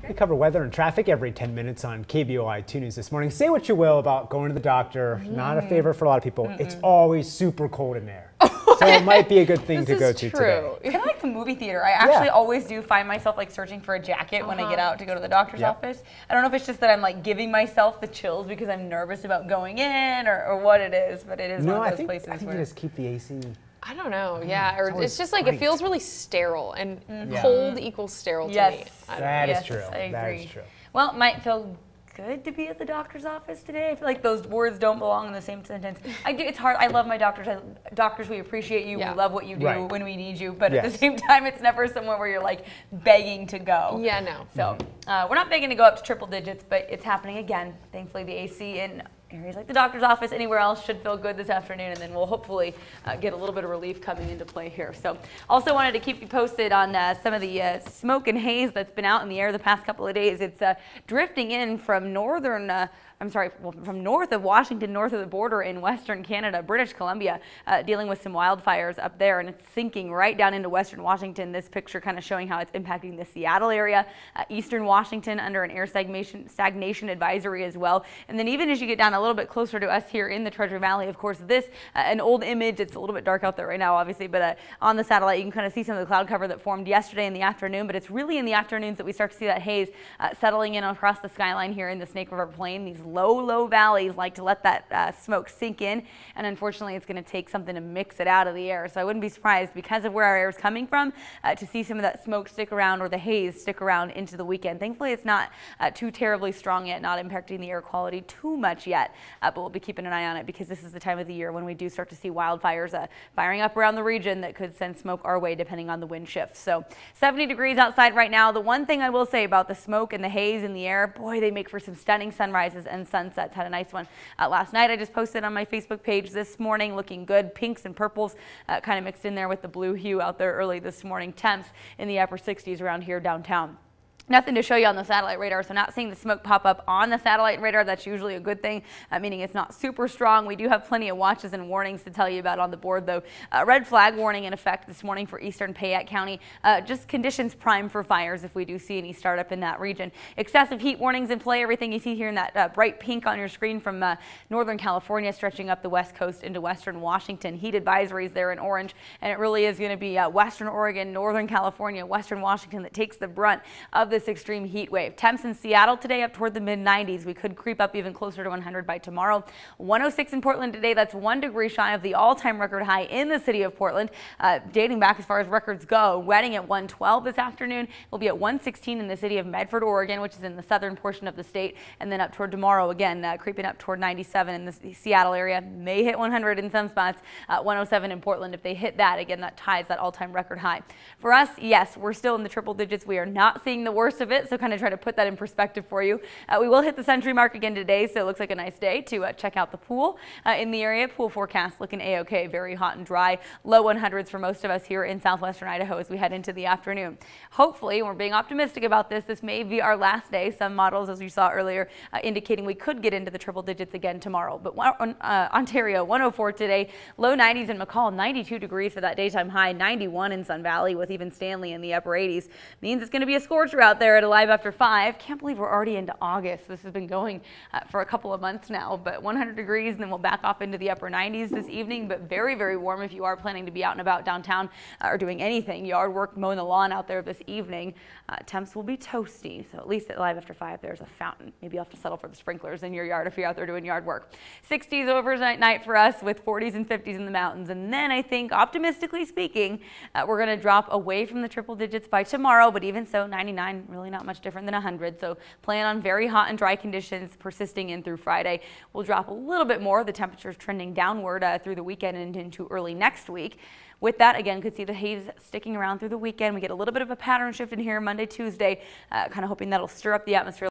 We cover weather and traffic every 10 minutes on KBOI 2 News this morning. Say what you will about going to the doctor. Not a favorite for a lot of people. It's always super cold in there. So it might be a good thing to go to today. It's kind of like the movie theater. I actually always do find myself like searching for a jacket when I get out to go to the doctor's office. I don't know if it's just that I'm like giving myself the chills because I'm nervous about going in or what it is, but it is one of those places I think you just keep the AC. I don't know, or it's just like it feels really sterile, and cold equals sterile to me. That is true. I agree. That is true. Well, it might feel good to be at the doctor's office today. I feel like those words don't belong in the same sentence. It's hard. I love my doctors. Doctors, we appreciate you. We love what you do when we need you. But at the same time, it's never somewhere where you're like begging to go. Yeah, no. So we're not begging to go up to triple digits, but it's happening again. Thankfully, the AC in areas like the doctor's office, anywhere else, should feel good this afternoon, and then we'll hopefully get a little bit of relief coming into play here. So also wanted to keep you posted on some of the smoke and haze that's been out in the air the past couple of days. It's drifting in from from north of Washington, north of the border in Western Canada, British Columbia, dealing with some wildfires up there, and it's sinking right down into Western Washington. This picture kind of showing how it's impacting the Seattle area, Eastern Washington under an air stagnation advisory as well. And then even as you get down a little bit closer to us here in the Treasure Valley, of course, this, an old image, it's a little bit dark out there right now, obviously, but on the satellite, you can kind of see some of the cloud cover that formed yesterday in the afternoon, but it's really in the afternoons that we start to see that haze settling in across the skyline here in the Snake River Plain. These low valleys like to let that smoke sink in, and unfortunately it's going to take something to mix it out of the air. So I wouldn't be surprised, because of where our air is coming from, to see some of that smoke stick around, or the haze stick around into the weekend. Thankfully it's not too terribly strong yet, not impacting the air quality too much yet, but we'll be keeping an eye on it, because this is the time of the year when we do start to see wildfires firing up around the region that could send smoke our way depending on the wind shift. So 70 degrees outside right now. The one thing I will say about the smoke and the haze in the air, boy, they make for some stunning sunrises and sunsets. Had a nice one last night. I just posted on my Facebook page this morning, looking good. Pinks and purples kind of mixed in there with the blue hue out there early this morning. Temps in the upper 60s around here downtown. Nothing to show you on the satellite radar, so not seeing the smoke pop up on the satellite radar. That's usually a good thing, meaning it's not super strong. We do have plenty of watches and warnings to tell you about on the board, though. Red flag warning in effect this morning for eastern Payette County. Just conditions prime for fires if we do see any startup in that region. Excessive heat warnings in play. Everything you see here in that bright pink on your screen from northern California stretching up the west coast into western Washington. Heat advisories there in orange, and it really is going to be western Oregon, northern California, western Washington that takes the brunt of this extreme heat wave. Temps in Seattle today up toward the mid-90s. We could creep up even closer to 100 by tomorrow. 106 in Portland today. That's 1 degree shy of the all-time record high in the city of Portland, dating back as far as records go. Reading at 112 this afternoon. We'll be at 116 in the city of Medford, Oregon, which is in the southern portion of the state, and then up toward tomorrow again, creeping up toward 97 in the Seattle area. May hit 100 in some spots. 107 in Portland. If they hit that again, that ties that all-time record high. For us, yes, we're still in the triple digits. We are not seeing the worst of it, so kind of try to put that in perspective for you. We will hit the century mark again today, so it looks like a nice day to check out the pool in the area. Pool forecast looking a-okay, very hot and dry. Low 100s for most of us here in southwestern Idaho as we head into the afternoon. Hopefully, we're being optimistic about this may be our last day. Some models, as you saw earlier, indicating we could get into the triple digits again tomorrow. But Ontario, 104 today, low 90s in McCall, 92 degrees for that daytime high, 91 in Sun Valley with even Stanley in the upper 80s. Means it's going to be a scorcher out there at Alive After 5. Can't believe we're already into August. This has been going for a couple of months now, but 100 degrees, and then we'll back off into the upper 90s this evening, but very warm if you are planning to be out and about downtown or doing anything, yard work, mowing the lawn out there this evening. Temps will be toasty, so at least at Live After 5 there's a fountain. Maybe you'll have to settle for the sprinklers in your yard if you're out there doing yard work. 60s overnight for us with 40s and 50s in the mountains, and then I think, optimistically speaking, we're going to drop away from the triple digits by tomorrow, but even so, 99, really not much different than 100, so plan on very hot and dry conditions persisting in through Friday. We'll drop a little bit more. The temperatures trending downward through the weekend and into early next week. With that, again, could see the haze sticking around through the weekend. We get a little bit of a pattern shift in here Monday, Tuesday, kind of hoping that'll stir up the atmosphere